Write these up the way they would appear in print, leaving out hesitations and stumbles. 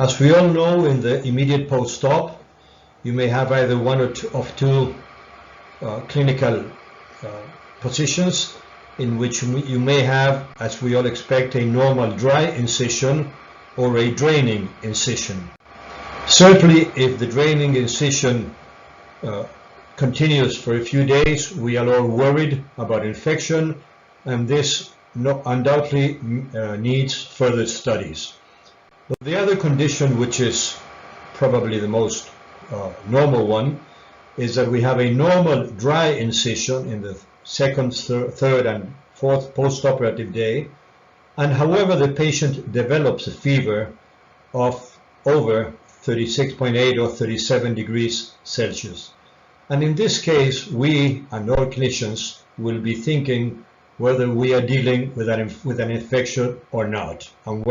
As we all know, in the immediate post-op, you may have either one or two clinical positions in which you may have, as we all expect, a normal dry incision or a draining incision. Certainly, if the draining incision continues for a few days, we are all worried about infection, and this undoubtedly needs further studies. But the other condition, which is probably the most normal one, is that we have a normal dry incision in the second, third, and fourth post-operative day, and however the patient develops a fever of over 36.8 or 37 degrees Celsius. And in this case, we and all clinicians will be thinking whether we are dealing with an infection or not, and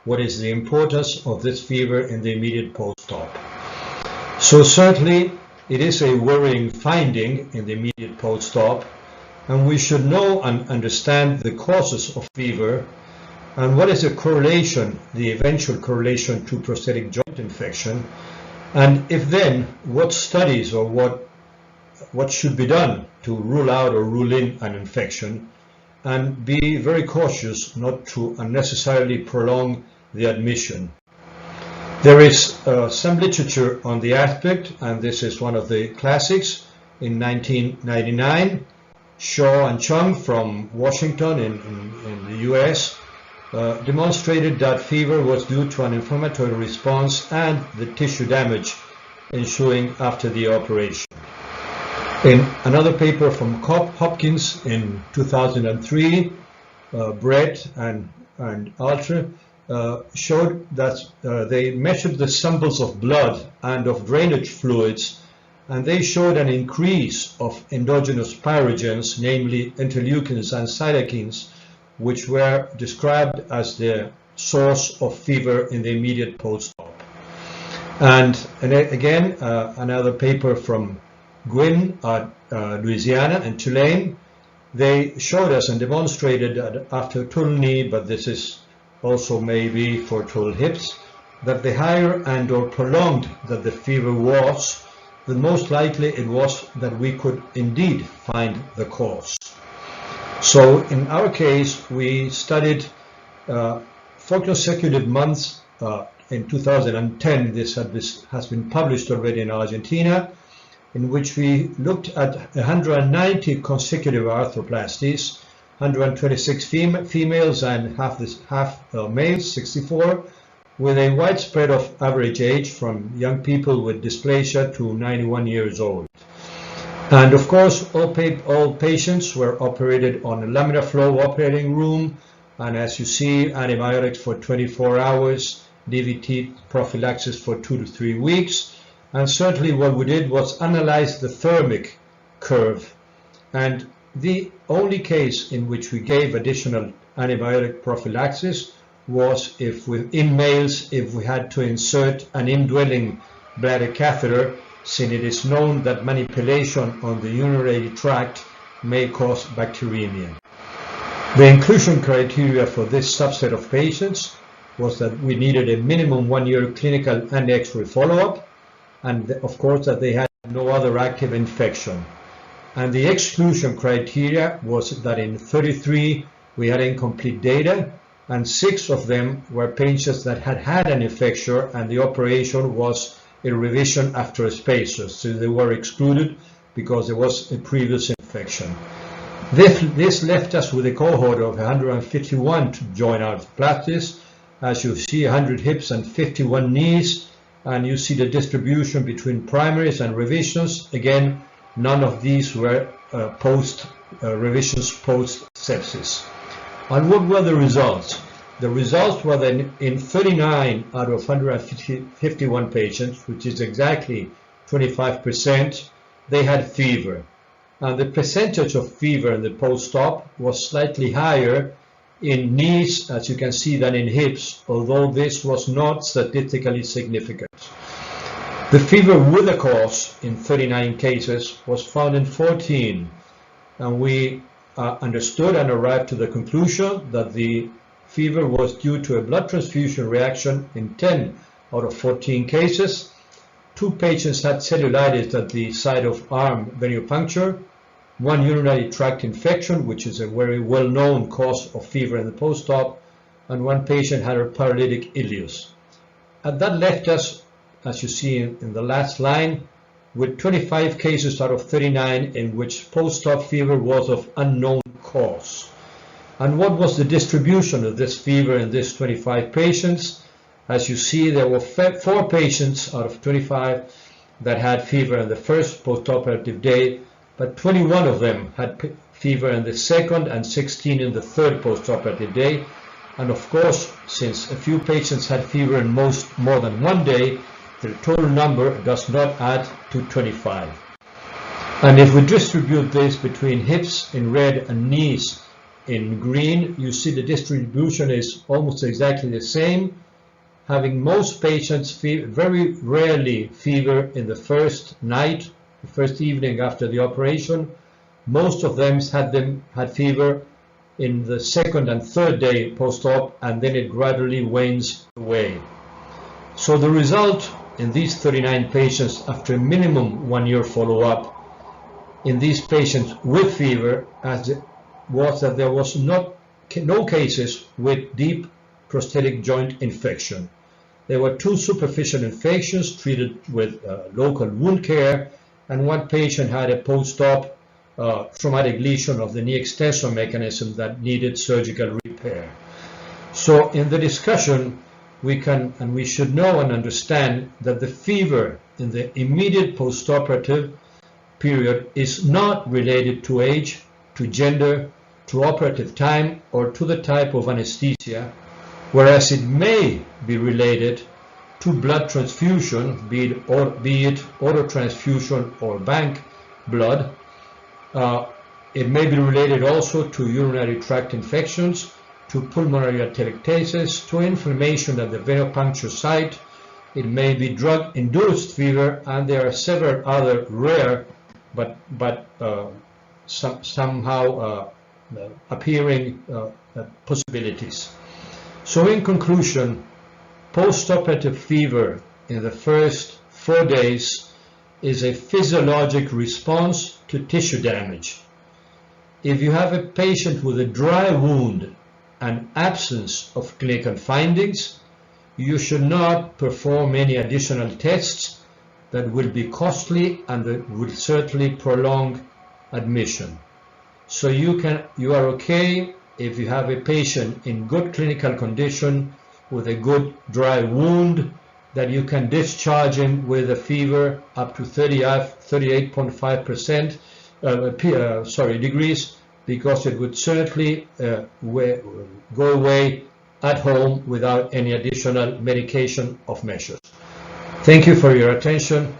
what is the importance of this fever in the immediate post-op. So certainly it is a worrying finding in the immediate post-op, and we should know and understand the causes of fever and what is the correlation, the eventual correlation to prosthetic joint infection, and if then, what studies or what should be done to rule out or rule in an infection, and be very cautious not to unnecessarily prolong the admission. There is some literature on the aspect, and this is one of the classics. In 1999, Shaw and Chung from Washington in the US demonstrated that fever was due to an inflammatory response and the tissue damage ensuing after the operation. In another paper from Hopkins in 2003, Brett and Alter showed that they measured the samples of blood and of drainage fluids, and they showed an increase of endogenous pyrogens, namely interleukins and cytokines, which were described as the source of fever in the immediate post-op. And again, another paper from Gwynn at Louisiana and Tulane, they showed us and demonstrated that after total knee, but this is also maybe for total hips, that the higher and or prolonged that the fever was, the most likely it was that we could indeed find the cause. So in our case, we studied 4 consecutive months in 2010. This has been published already in Argentina, in which we looked at 190 consecutive arthroplasties, 126 females and half males, 64, with a widespread of average age from young people with dysplasia to 91 years old. And of course, all patients were operated on a laminar flow operating room, and as you see, antibiotics for 24 hours, DVT prophylaxis for 2 to 3 weeks. And certainly what we did was analyze the thermic curve. And the only case in which we gave additional antibiotic prophylaxis was in males, if we had to insert an indwelling bladder catheter, since it is known that manipulation on the urinary tract may cause bacteremia. The inclusion criteria for this subset of patients was that we needed a minimum 1-year clinical and X-ray follow-up, and of course that they had no other active infection. And the exclusion criteria was that in 33 we had incomplete data, and 6 of them were patients that had had an infection and the operation was a revision after a spacer, so they were excluded because there was a previous infection. This left us with a cohort of 151 joint arthroplasties. As you see, 100 hips and 51 knees, and you see the distribution between primaries and revisions. Again, none of these were revisions post-sepsis. And what were the results? The results were that in 39 out of 151 patients, which is exactly 25%, they had fever. And the percentage of fever in the post-op was slightly higher in knees, as you can see, than in hips, although this was not statistically significant. The fever with a cause in 39 cases was found in 14, and we understood and arrived to the conclusion that the fever was due to a blood transfusion reaction in 10 out of 14 cases. 2 patients had cellulitis at the site of arm venipuncture, 1 urinary tract infection, which is a very well-known cause of fever in the post-op, and 1 patient had a paralytic ileus. And that left us, as you see in the last line, with 25 cases out of 39 in which post-op fever was of unknown cause. And what was the distribution of this fever in these 25 patients? As you see, there were 4 patients out of 25 that had fever in the first post-operative day, but 21 of them had fever in the second and 16 in the third post-operative day. And of course, since a few patients had fever in more than 1 day, the total number does not add to 25. And if we distribute this between hips in red and knees in green, you see the distribution is almost exactly the same, having most patients very rarely fever in the first night, the first evening after the operation. Most of them had fever in the second and third day post-op, and then it gradually wanes away. So the result in these 39 patients after a minimum 1 year follow-up in these patients with fever was that there was no cases with deep prosthetic joint infection. There were 2 superficial infections treated with local wound care, and 1 patient had a post-op traumatic lesion of the knee extensor mechanism that needed surgical repair. So in the discussion, we can and we should know and understand that the fever in the immediate postoperative period is not related to age, to gender, to operative time, or to the type of anesthesia, whereas it may be related to blood transfusion, be it autotransfusion or bank blood. It may be related also to urinary tract infections, to pulmonary atelectasis, to inflammation at the venipuncture site. It may be drug-induced fever, and there are several other rare but somehow appearing possibilities. So in conclusion, postoperative fever in the first 4 days is a physiologic response to tissue damage. If you have a patient with a dry wound and absence of clinical findings, you should not perform any additional tests that will be costly and that will certainly prolong admission. So you are okay if you have a patient in good clinical condition with a good dry wound, that you can discharge him with a fever up to 38.5% degrees, because it would certainly go away at home without any additional medication of measures. Thank you for your attention.